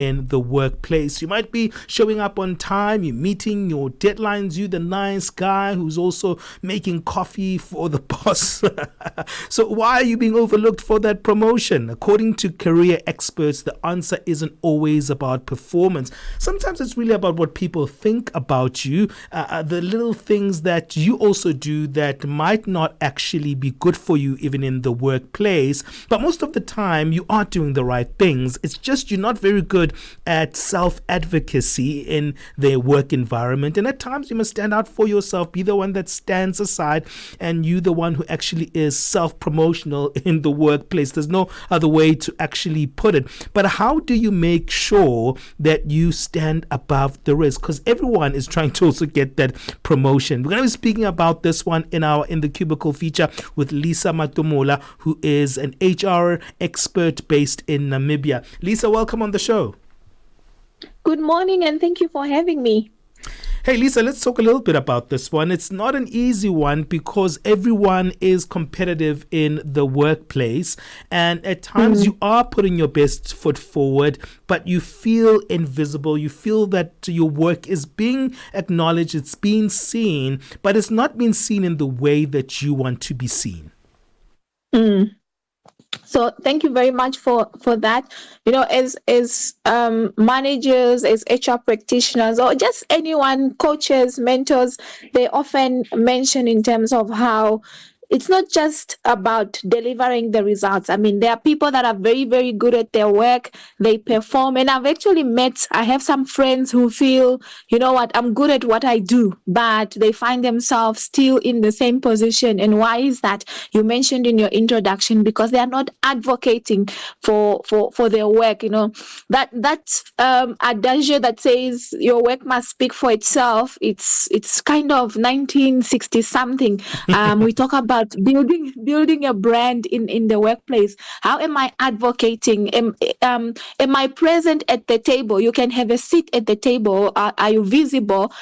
in the workplace. You might be showing up on time, you're meeting your deadlines, you the nice guy who's also making coffee for the boss. So why are you being overlooked for that promotion? According to career experts, the answer isn't always about performance. Sometimes it's really about what people think about you, the little things that you also do that might not actually be good for you even in the workplace. But most of the time you are doing the right things. It's just you're not very good at self-advocacy in their work environment, and at times you must stand out for yourself, be the one that stands aside, and you the one who actually is self-promotional in the workplace. There's no other way to actually put it. But how do you make sure that you stand above the risk? Because everyone is trying to also get that promotion. We're going to be speaking about this one in the Cubicle feature with Lisa Matomola, who is an HR expert based in Namibia. Lisa, welcome on the show. Good morning, and thank you for having me. Hey, Lisa, let's talk a little bit about this one. It's not an easy one because everyone is competitive in the workplace. And at times you are putting your best foot forward, but you feel invisible. You feel that your work is being acknowledged, it's being seen, but it's not being seen in the way that you want to be seen. So thank you very much for that. You know, as managers, as HR practitioners, or just anyone, coaches, mentors, they often mention in terms of how it's not just about delivering the results. I mean, there are people that are very, very good at their work. They perform. And I have some friends who feel, you know what, I'm good at what I do, but they find themselves still in the same position. And why is that? You mentioned in your introduction, because they are not advocating for their work. You know, that adage that says your work must speak for itself. It's kind of 1960 something. We talk about building a brand in the workplace. How am I advocating? Am I present at the table? You can have a seat at the table. Are you visible?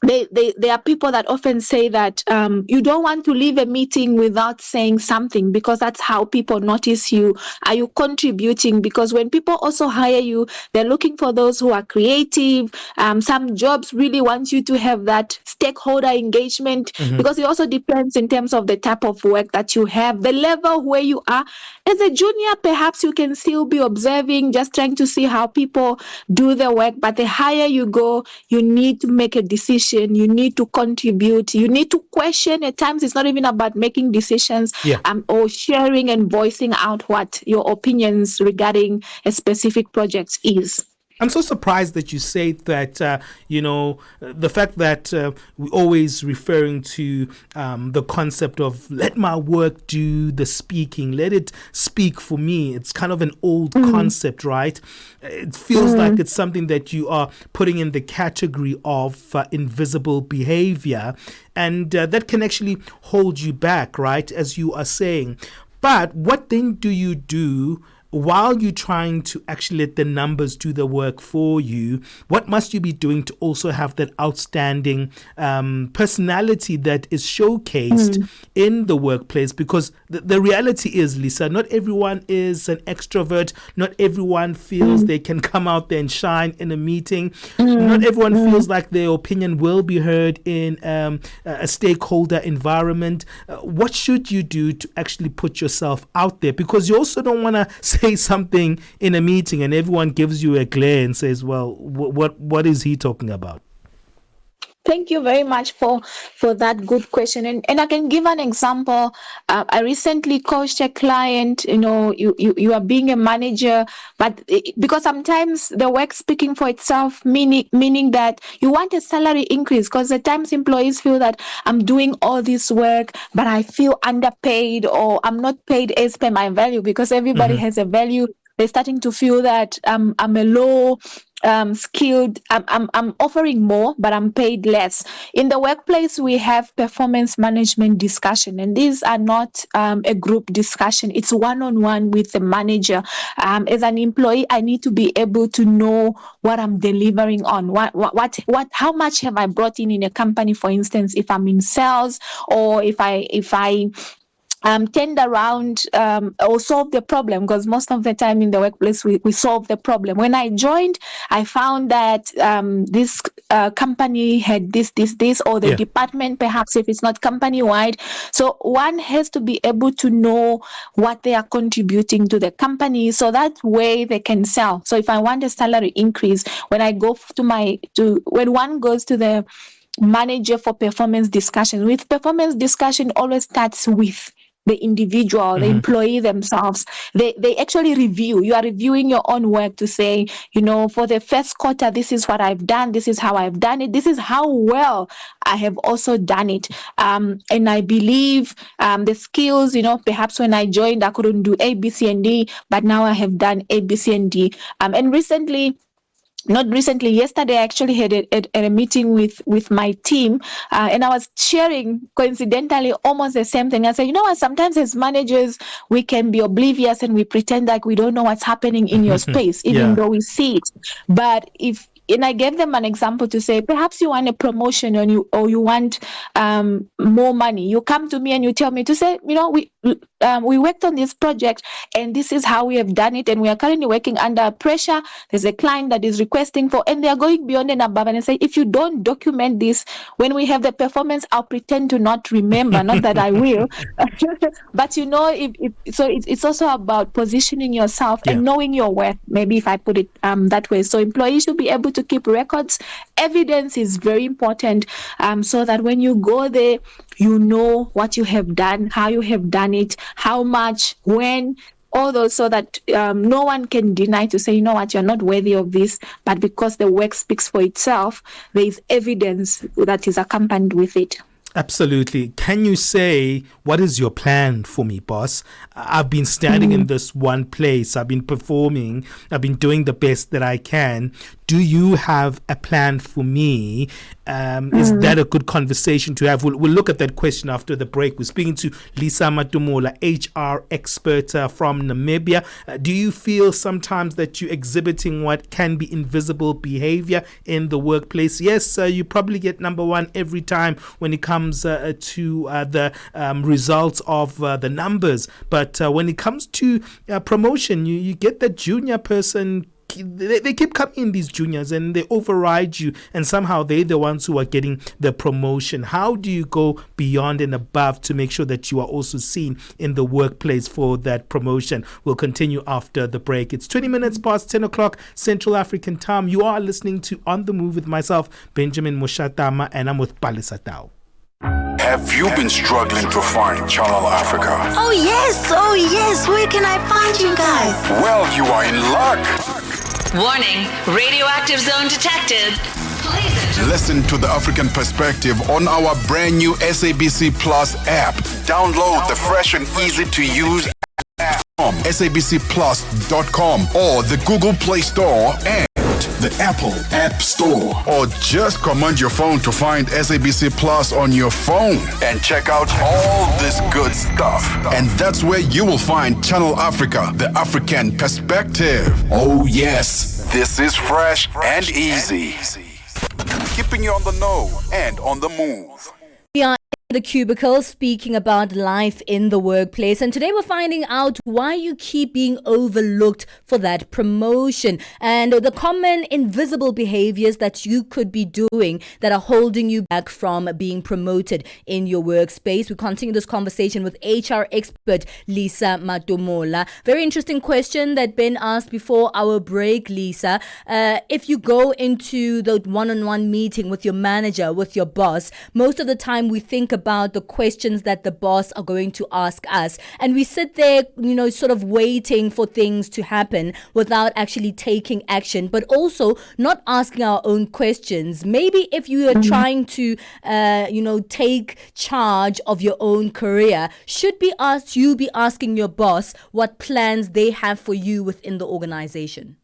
There are people that often say that you don't want to leave a meeting without saying something, because that's how people notice you. Are you contributing? Because when people also hire you, they're looking for those who are creative. Some jobs really want you to have that stakeholder engagement, because it also depends in terms of the type of work that you have, the level where you are. As a junior, perhaps you can still be observing, just trying to see how people do their work. But the higher you go, you need to make a decision. You need to contribute. You need to question. At times, it's not even about making decisions or sharing and voicing out what your opinions regarding a specific project is. I'm so surprised that you say that, the fact that we're always referring to the concept of let my work do the speaking, let it speak for me. It's kind of an old concept, right? It feels like it's something that you are putting in the category of invisible behavior, and that can actually hold you back, right, as you are saying. But what then do you do while you're trying to actually let the numbers do the work for you? What must you be doing to also have that outstanding personality that is showcased in the workplace? Because the reality is, Lisa, not everyone is an extrovert. Not everyone feels they can come out there and shine in a meeting. Not everyone feels like their opinion will be heard in a stakeholder environment. What should you do to actually put yourself out there? Because you also don't want to say something in a meeting and everyone gives you a glare and says, well, what is he talking about? Thank you very much for that good question. And I can give an example. I recently coached a client. You know, you are being a manager, but because sometimes the work speaking for itself, meaning that you want a salary increase, because at times employees feel that I'm doing all this work, but I feel underpaid, or I'm not paid as per my value, because everybody has a value. They're starting to feel that I'm a low skilled, I'm offering more, but I'm paid less. In the workplace, we have performance management discussion, and these are not a group discussion. It's one-on-one with the manager. As an employee, I need to be able to know what I'm delivering on. How much have I brought in a company? For instance, if I'm in sales, or if I tend around or solve the problem, because most of the time in the workplace we solve the problem. When I joined, I found that this company had this, or the Yeah. department, perhaps if it's not company wide. So one has to be able to know what they are contributing to the company, so that way they can sell. So if I want a salary increase, when I go when one goes to the manager for performance discussion, with performance discussion always starts with the individual, the employee themselves. They actually review. You are reviewing your own work to say, for the first quarter, this is what I've done. This is how I've done it. This is how well I have also done it. And I believe the skills, perhaps when I joined, I couldn't do A, B, C, and D, but now I have done A, B, C, and D. And yesterday I actually had a meeting with my team, and I was sharing coincidentally almost the same thing. I said, what, sometimes as managers we can be oblivious and we pretend like we don't know what's happening in your space, even Yeah. though we see it. But and I gave them an example to say, perhaps you want a promotion, or you want more money. You come to me and you tell me to say, we worked on this project and this is how we have done it, and we are currently working under pressure. There's a client that is requesting for, and they are going beyond and above, and say, if you don't document this, when we have the performance, I'll pretend to not remember. Not that I will, but it's also about positioning yourself Yeah. and knowing your worth. Maybe if I put it that way. So employees should be able to keep records. Evidence is very important, so that when you go there, you know what you have done, how you have done it, how much, when, all those, so that no one can deny to say, what, you're not worthy of this. But because the work speaks for itself, there is evidence that is accompanied with it. Absolutely. Can you say, what is your plan for me, boss? I've been standing in this one place. I've been performing. I've been doing the best that I can. Do you have a plan for me? Is that a good conversation to have? We'll look at that question after the break. We're speaking to Lisa Matomola, HR expert from Namibia. Do you feel sometimes that you're exhibiting what can be invisible behavior in the workplace? Yes, you probably get number one every time when it comes to the results of the numbers. But when it comes to promotion, you get that junior person. They keep coming in, these juniors, and they override you, and somehow they're the ones who are getting the promotion. How do you go beyond and above to make sure that you are also seen in the workplace for that promotion? We'll continue after the break. It's 20 minutes past 10 o'clock Central African time. You are listening to On the Move with myself, Benjamin Mushatama, and I'm with Palisatao. Have you been struggling to find Channel Africa? Oh yes, where can I find you guys? Well, you are in luck. Warning, radioactive zone detected. Please listen to the African perspective on our brand new SABC Plus app. Download the fresh and easy to use app from sabcplus.com or the Google Play Store and the Apple App Store. Or just command your phone to find SABC Plus on your phone and check out all this good stuff. And that's where you will find Channel Africa, the African perspective. Oh yes, this is fresh and easy. Keeping you on the know and on the move. We are in the cubicle speaking about life in the workplace, and today we're finding out why you keep being overlooked for that promotion and the common invisible behaviors that you could be doing that are holding you back from being promoted in your workspace. We continue this conversation with HR expert Lisa Matomola. Very interesting question that Ben asked before our break, Lisa. If you go into the one-on-one meeting with your manager, with your boss, most of the time we think about the questions that the boss are going to ask us, and we sit there, sort of waiting for things to happen without actually taking action, but also not asking our own questions. Maybe if you are trying to take charge of your own career, should you be asking your boss what plans they have for you within the organization?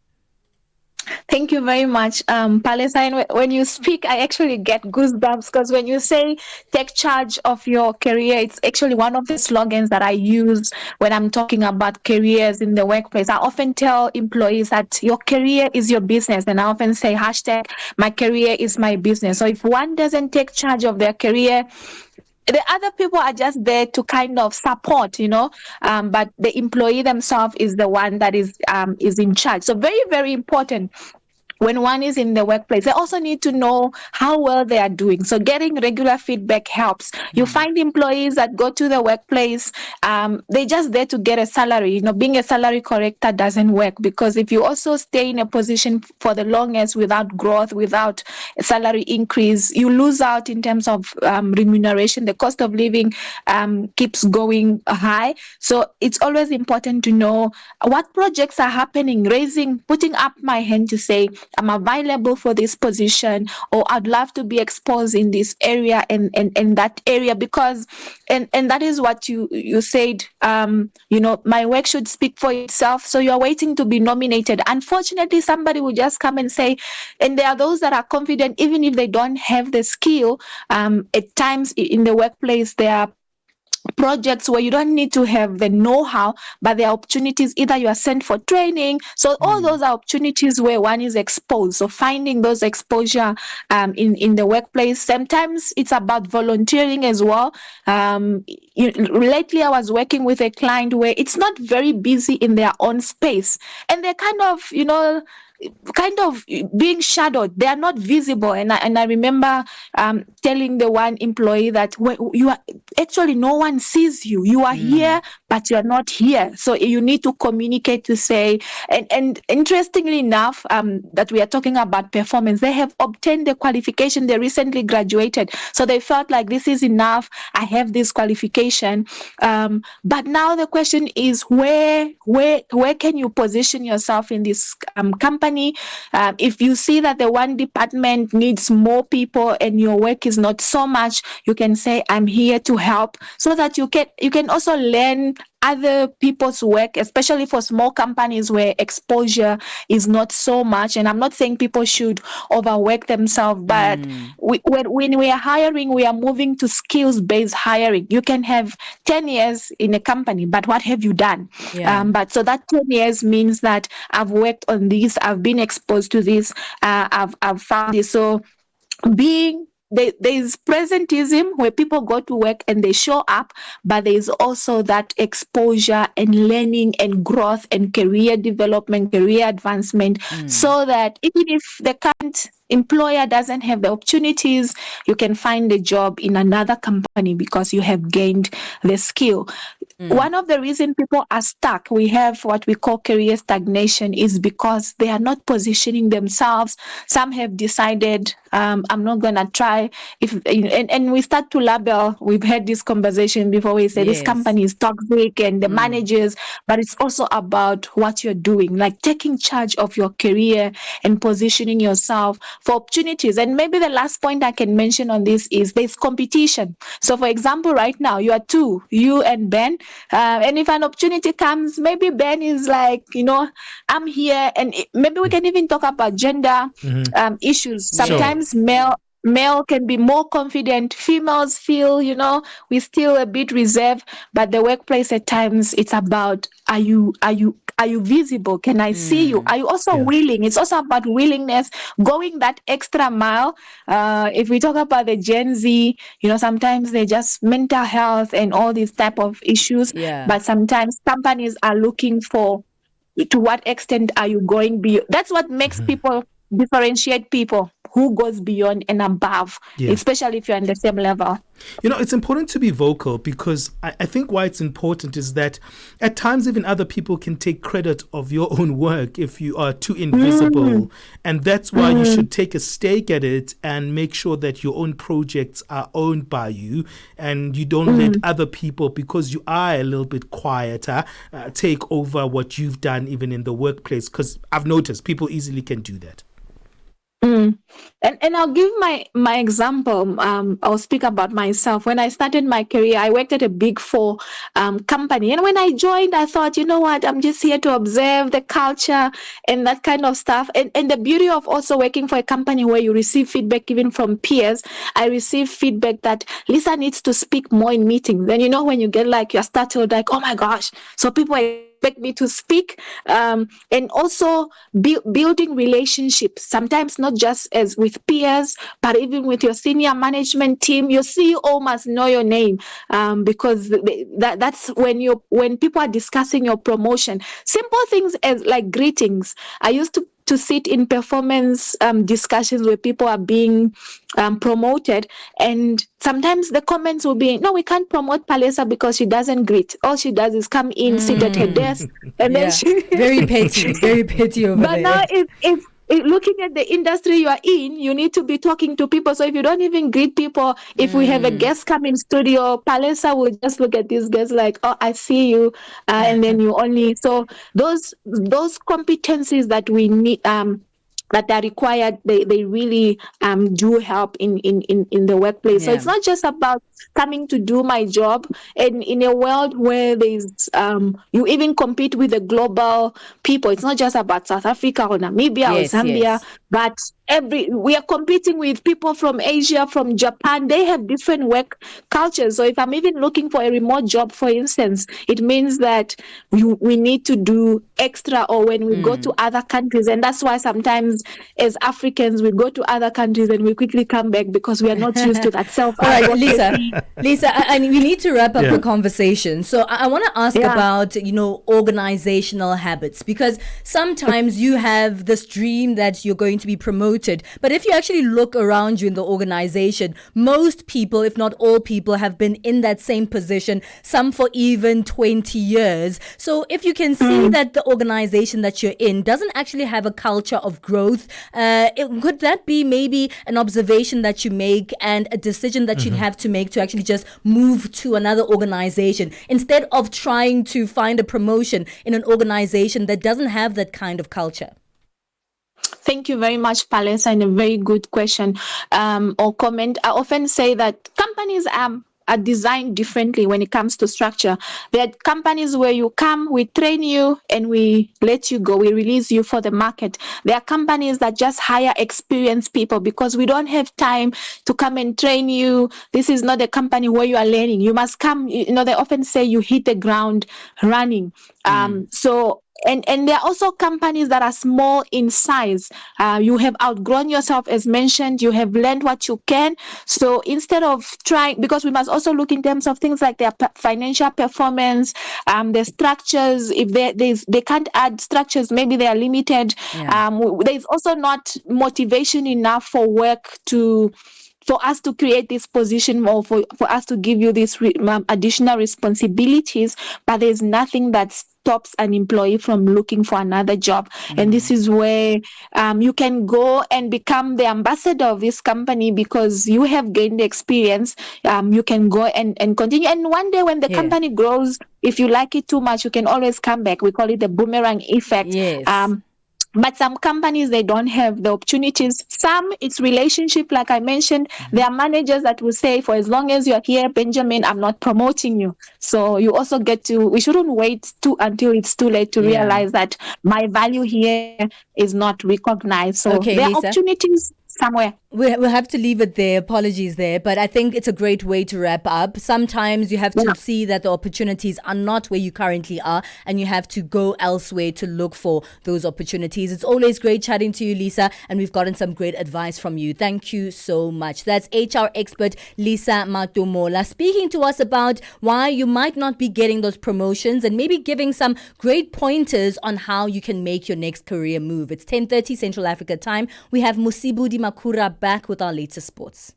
Thank you very much, Palestine. When you speak, I actually get goosebumps, because when you say take charge of your career, it's actually one of the slogans that I use when I'm talking about careers in the workplace. I often tell employees that your career is your business, and I often say hashtag my career is my business. So if one doesn't take charge of their career, the other people are just there to kind of support, but the employee themselves is the one that is in charge. So very, very important. When one is in the workplace, they also need to know how well they are doing. So getting regular feedback helps. You find employees that go to the workplace, they're just there to get a salary. Being a salary corrector doesn't work, because if you also stay in a position for the longest without growth, without a salary increase, you lose out in terms of remuneration. The cost of living keeps going high. So it's always important to know what projects are happening, putting up my hand to say, I'm available for this position, or I'd love to be exposed in this area and that area, because and that is what you said, my work should speak for itself. So you're waiting to be nominated. Unfortunately, somebody will just come and say, and there are those that are confident even if they don't have the skill. At times in the workplace, there are projects where you don't need to have the know-how, but there are opportunities, either you are sent for training. So all those are opportunities where one is exposed. So finding those exposure in the workplace. Sometimes it's about volunteering as well. Lately I was working with a client where it's not very busy in their own space, and they're kind of being shadowed. They are not visible. And I remember telling the one employee that you are actually, no one sees you. You are here, but you are not here. So you need to communicate to say, and interestingly enough, that we are talking about performance, they have obtained the qualification. They recently graduated. So they felt like this is enough. I have this qualification. But now the question is, where can you position yourself in this company? If you see that the one department needs more people and your work is not so much, you can say, I'm here to help, so that you can also learn other people's work, especially for small companies where exposure is not so much. And I'm not saying people should overwork themselves, but when we are hiring, we are moving to skills-based hiring. You can have 10 years in a company, but what have you done? But so that 10 years means that I've worked on this, I've been exposed to this, I've found this. So there is presentism where people go to work and they show up, but there is also that exposure and learning and growth and career development, career advancement, so that even if the current employer doesn't have the opportunities, you can find a job in another company because you have gained the skill. One of the reasons people are stuck, we have what we call career stagnation, is because they are not positioning themselves. Some have decided, I'm not going to try. And we start to label. We've had this conversation before. We say this company is toxic and the managers, but it's also about what you're doing, like taking charge of your career and positioning yourself for opportunities. And maybe the last point I can mention on this is there's competition. So for example, right now you are two, you and Ben, and if an opportunity comes, maybe Ben is like, I'm here, and maybe we can even talk about gender issues. Sometimes male can be more confident. Females feel, we're still a bit reserved, but the workplace at times it's about, are you visible? Can I see you? Are you also willing? It's also about willingness, going that extra mile. If we talk about the Gen Z, sometimes they just mental health and all these type of issues. But sometimes companies are looking for, to what extent are you going beyond? That's what makes people differentiate people, who goes beyond and above, especially if you're on the same level. It's important to be vocal, because I think why it's important is that at times even other people can take credit of your own work if you are too invisible. And that's why you should take a stake at it and make sure that your own projects are owned by you, and you don't let other people, because you are a little bit quieter, take over what you've done even in the workplace, because I've noticed people easily can do that. And I'll give my example. I'll speak about myself. When I started my career, I worked at a Big Four company. And when I joined, I thought, you know what, I'm just here to observe the culture and that kind of stuff. And the beauty of also working for a company where you receive feedback even from peers, I received feedback that Lisa needs to speak more in meetings. Then, when you get like, you're startled, like, oh my gosh. So people are expect me to speak, and also building relationships, sometimes not just as with peers, but even with your senior management team. Your CEO must know your name, because that's when people are discussing your promotion. Simple things as like greetings. I used to sit in performance discussions where people are being promoted, and sometimes the comments will be, no, we can't promote Palesa because she doesn't greet. All she does is come in, sit at her desk, and then Yeah, she very petty over but there. now it's looking at the industry you are in, you need to be talking to people. So if you don't even greet people, if we have a guest come in studio, Palesa will just look at this guest like, oh, I see you, and then you only. So those competencies that we need, that are required, they really do help in the workplace. So Yeah. it's not just about coming to do my job. And in a world where there's you even compete with the global people, it's not just about South Africa or Namibia or Yes, Zambia, yes. but we are competing with people from Asia, from Japan. They have different work cultures. So if I'm even looking for a remote job, for instance, it means that we need to do extra, or when we go to other countries. And that's why sometimes as Africans we go to other countries and we quickly come back because we are not used to that self All right, advocacy. Lisa, I we need to wrap up Yeah. the conversation. So I want to ask Yeah. about, organizational habits, because sometimes you have this dream that you're going to be promoted. But if you actually look around you in the organization, most people, if not all people, have been in that same position, some for even 20 years. So if you can see that the organization that you're in doesn't actually have a culture of growth, could that be maybe an observation that you make and a decision that you'd have to make to actually just move to another organization instead of trying to find a promotion in an organization that doesn't have that kind of culture? Thank you very much, Palesa, and a very good question or comment. I often say that companies are designed differently when it comes to structure. There are companies where you come, we train you, and we let you go. We release you for the market. There are companies that just hire experienced people because we don't have time to come and train you. This is not a company where you are learning. You must come, they often say you hit the ground running. And there are also companies that are small in size. You have outgrown yourself, as mentioned. You have learned what you can. So instead of trying, because we must also look in terms of things like their financial performance, the structures. If they can't add structures, maybe they are limited. Yeah. There's also not motivation enough for work for us to create this position, or for us to give you these additional responsibilities, but there's nothing that stops an employee from looking for another job. And this is where you can go and become the ambassador of this company because you have gained experience. You can go and continue. And one day when the Yeah. company grows, if you like it too much, you can always come back. We call it the boomerang effect. Yes. But some companies, they don't have the opportunities. Some, it's relationship, like I mentioned. There are managers that will say, for as long as you're here, Benjamin, I'm not promoting you. So you also we shouldn't wait until it's too late to Yeah. realize that my value here is not recognized. So Okay, there are Lisa. opportunities somewhere. We'll have to leave it there. Apologies there. But I think it's a great way to wrap up. Sometimes you have to see that the opportunities are not where you currently are, and you have to go elsewhere to look for those opportunities. It's always great chatting to you, Lisa, and we've gotten some great advice from you. Thank you so much. That's HR expert Lisa Matomola speaking to us about why you might not be getting those promotions and maybe giving some great pointers on how you can make your next career move. It's 10:30 Central Africa time. We have Musibudi Makura back with our latest sports.